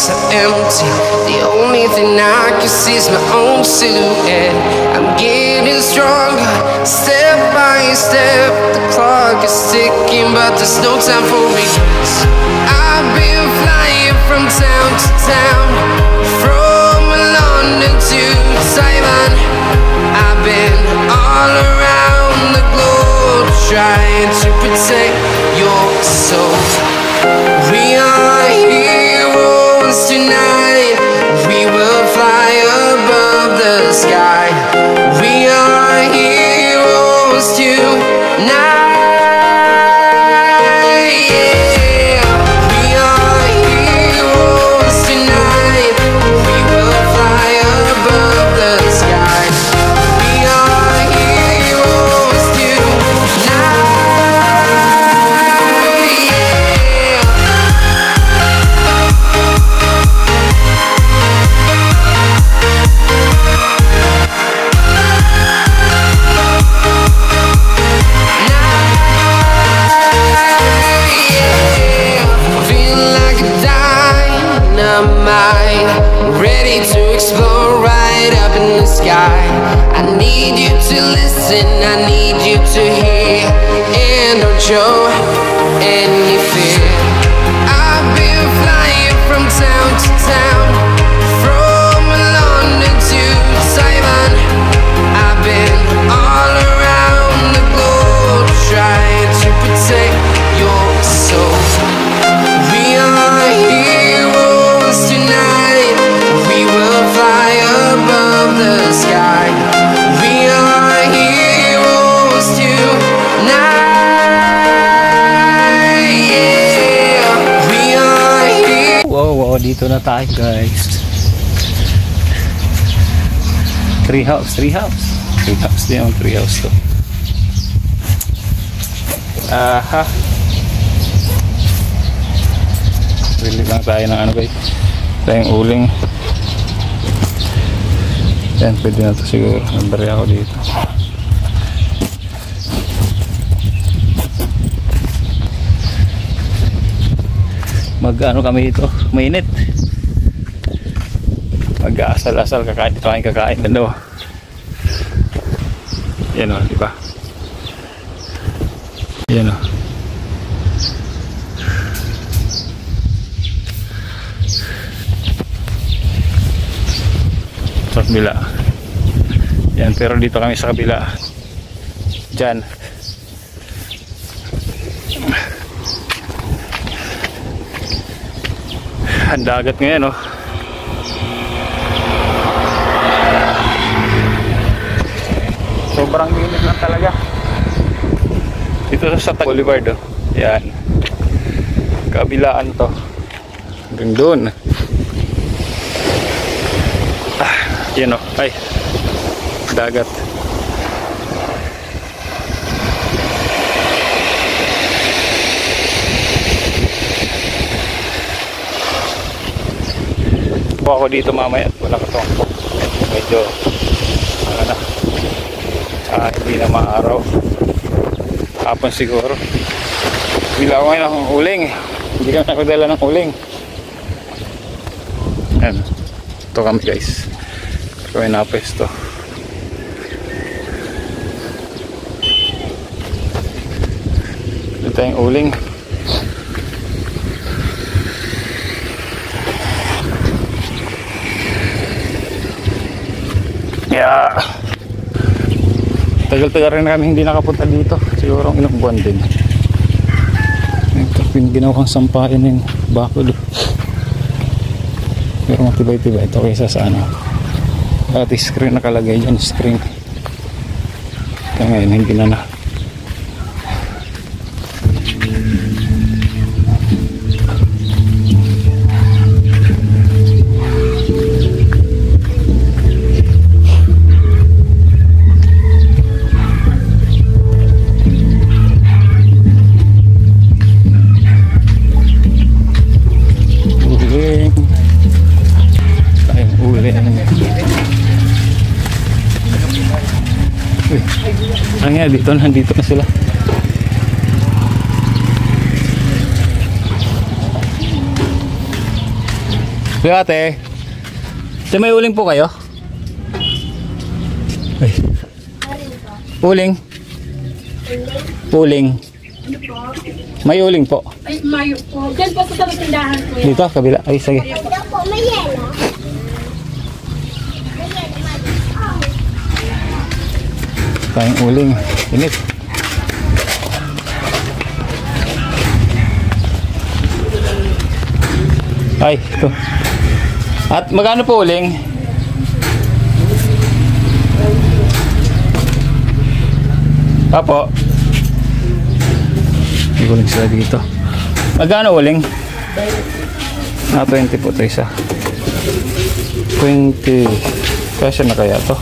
so empty. The only thing I can see is my own silhouette. I'm getting stronger, step by step. The clock is ticking, but there's no time for regrets. I've been flying from town to town, from London to Taiwan. I've been all around the globe, trying to protect your soul. We are heroes tonight. We will fly above the sky. We are heroes tonight. Ready to explore right up in the sky. I need you to listen, I need you to hear, and don't show any fear. I've been flying from town to town, from London to Taiwan. I've been all around the globe, trying to protect your soul. We are heroes tonight. We will fly above the sky. We are heroes tonight. Yeah, we are heroes. Wow, dito na tayo guys. Treehouse din ang treehouse to. Aha. Bili lang tayo ng ano guys, tayong uling. Yan, pwede na ito siguro. Nabari ako dito. Mag-ano kami dito, mainit. Mag-asal-asal, kakain dalawa. Yan o, diba? Yan o. Sa kabila. Yan, pero dito kami sa kabila. Diyan. Ang dagat ngayon, oh. Sobrang init lang talaga. Dito sa Boulevard, oh. Yan. Kabilaan to. Hanggang doon. Yan o, ay dagat. Po ako dito mamaya at wala katong medyo ano na, hindi na maaraw. Hapon siguro. Bila ko ngayon akong uling. Hindi kami nakadala ng uling. Yan, ito kami guys. Kaya napesto. Ito tayong uling. Yeah. Tagal-tagal rin kami hindi nakapunta dito. Siguro ang ilang buwan din. Ito ginawang sampain yung bakod. Pero matibay-tibay ito kaysa sa ano. Dati screen nakalagay dyan, screen. Kaya ngayon hindi na. Dito nandito na sila. Kuya ate, may uling po kayo? Ay. Uling? Uling. May uling po. Ay, mayo po. Diyan po sa tindahan ko. Dito, kabila. Ay, sige. May yelo. Tayong uling. Init. Ay, ito. At magkano po uling? Apo. May uling sila dito. Magkano uling? 20 po ito isa. 20. Kasya na kaya to?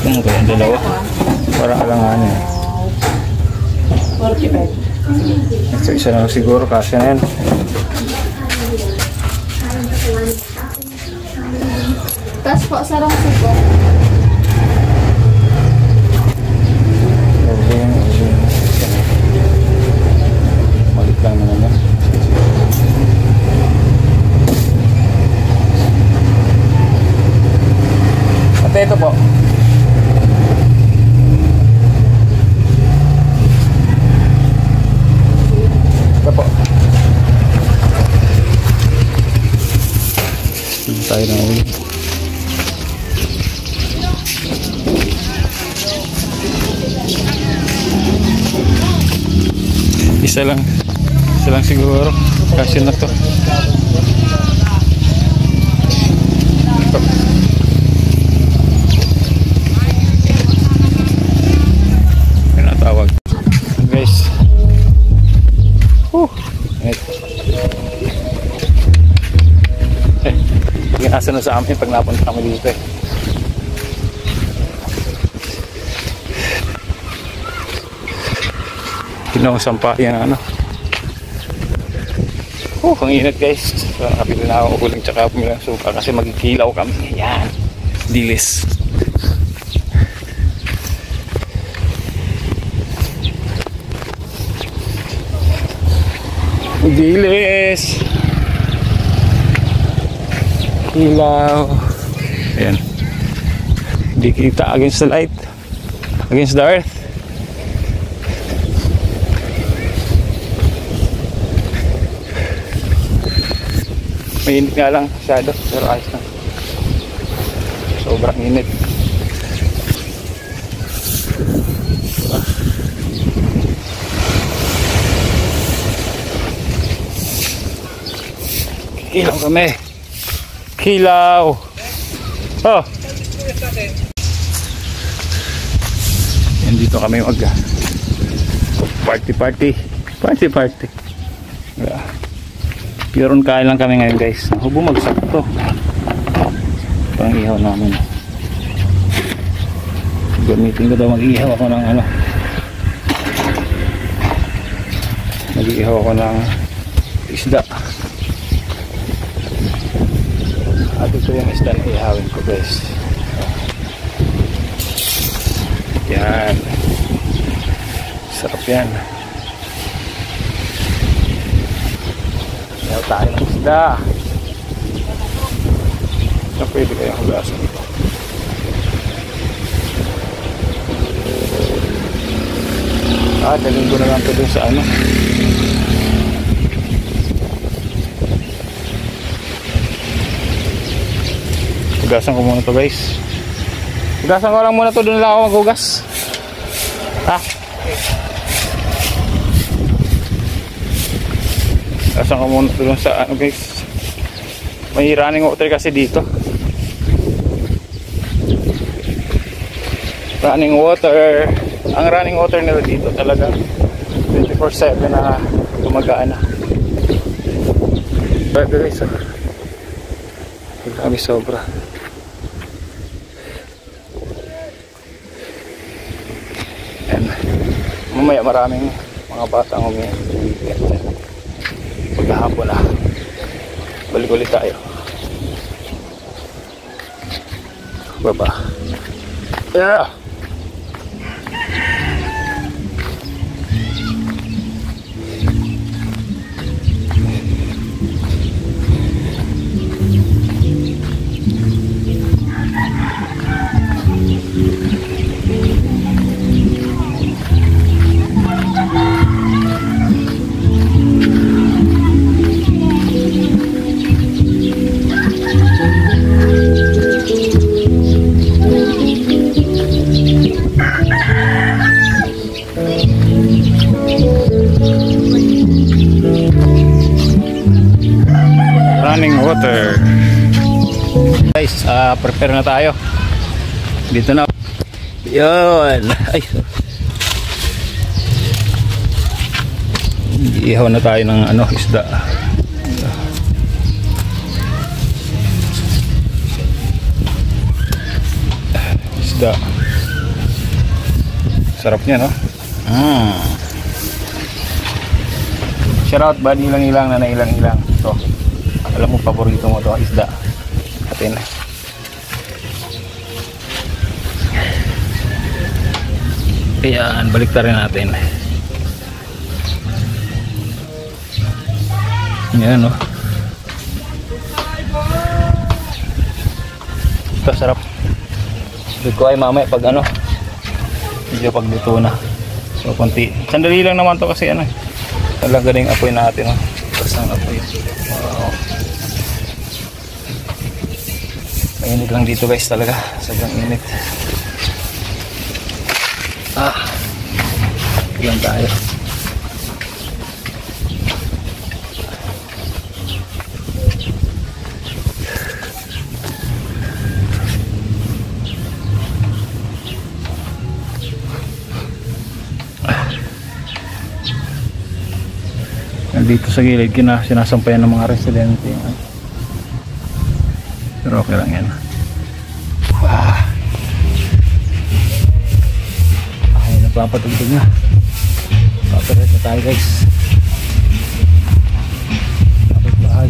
Ano kaya? Dalawa? Parang alanganin. 45. So, isa na lang siguro. Kasya na yan. Tapos po, sarang suko. Malit lang naman yan. At ito po. Ito po. Hindi tayo na ulit. Isa lang siguro. Kasi na to. Pinatawag. Guys. Ginasa na sa amin pag napunta kami dito eh. Sampa yan ano. Ang init guys. So, nakapili na ako uling tsaka pumilang suka kasi magkikilaw kami. Yan. Dilis. Dilis. Kilaw. Ayan. Hindi kita against the light. Against the earth. Mainit nga lang masyado, pero ayos na. Sobrang init. Kilaw kami. Kilaw. Oh. Yan dito kami mag party. Yeah. Piron kain lang kami ngayon guys. Bumagsak to. Pang ihaw namin. Gamitin ko daw mag-ihaw ako ng ano. Mag-ihaw ako ng isda. At ito yung isda na ihawin ko guys. Yan. Sarap yan. Ihaw tayo ng isda. Na pwede kayong hugasan ito. Dalhin ko na lang ito dun sa ano. Hugasan ko muna ito guys. Hugasan ko lang muna ito, dun lang ako maghugas. Hugasan ko muna ito dun sa ano guys. May running water kasi dito. Running water. Ang running water nila dito talaga 24/7 na gumagana. Pero guys, grabe sobra. And mamaya maraming mga batang weekend. Paghahapon na balik ulit tayo. Baba. Yeah. water. Guys, prepare na tayo. Dito na. Yun. Ay. Ihaw na tayo ng isda. Isda. Sarap niya, no? Shout out ba ilang-ilang na nailang-ilang. So, alam mo paborito mo to, isda. Atin. Ayan, balik rin natin. Ayan, no? Ito, sarap. Dito ko ay mamaya pag medyo pagluto na. So, konti. Sandali lang naman to kasi talaga rin apoy natin. Tapos ang apoy. Wow. Mainit lang dito guys talaga. Sobrang init. Ilan tayo. Dito sa gilid sinasampayan ng mga residente. Pero okay lang yan. Ay, nagpapatugtog na. Paparet na tayo guys. Kapit bahay.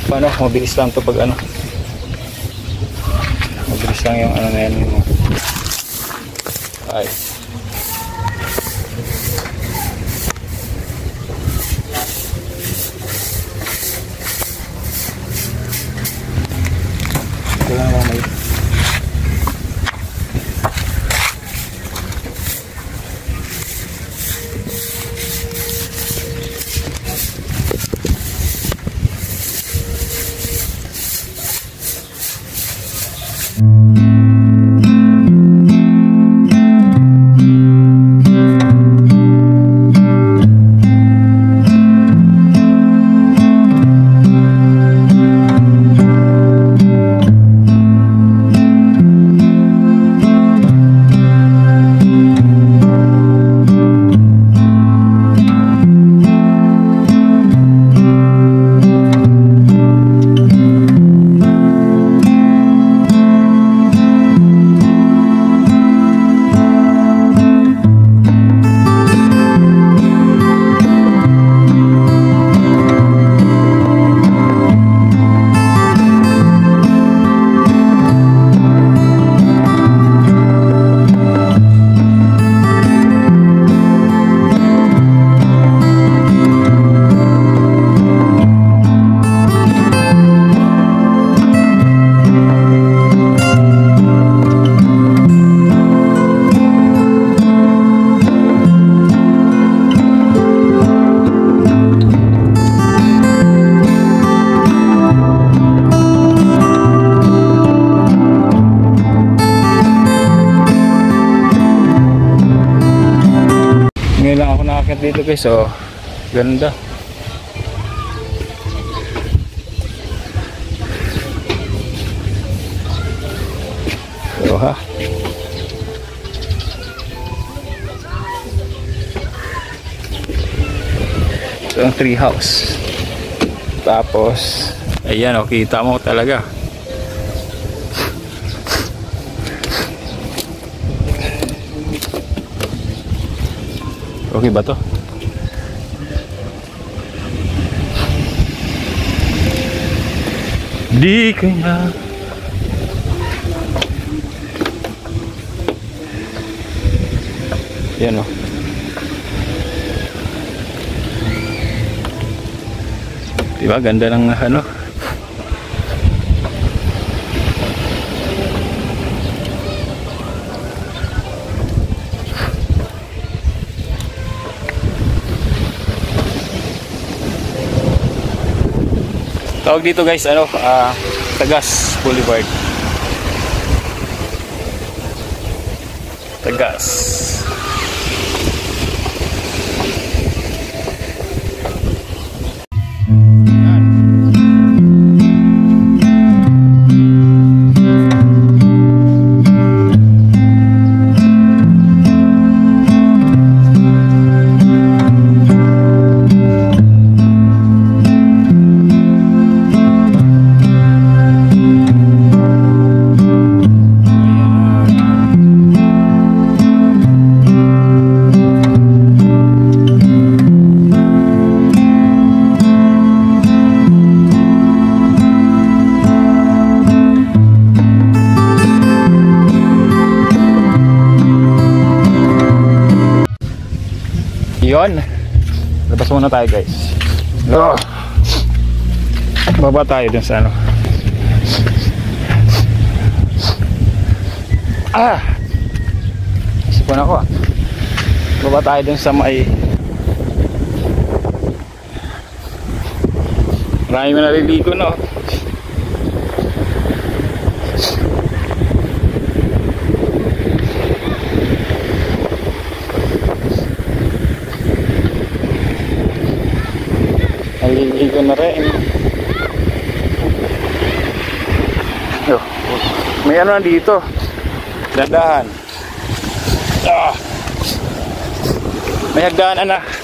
Paano? Mabilis lang ito pag mabilis lang yung na yan. Ay. Ngayon lang ako nakakit dito guys, so ganda. So ito ang tree house. Tapos ayan, kita mo talaga. Okay ba to? Di kaya yan o. Diba ganda ng tawag dito guys, Tagas Boulevard. Tagas. Yun. Labas muna tayo guys. Baba tayo dun sa ano. Isipon ako. Baba tayo dun sa may marami mo naliligo, no? Naliligo na rin. May ano na dito. Dandahan. May hagdanan na.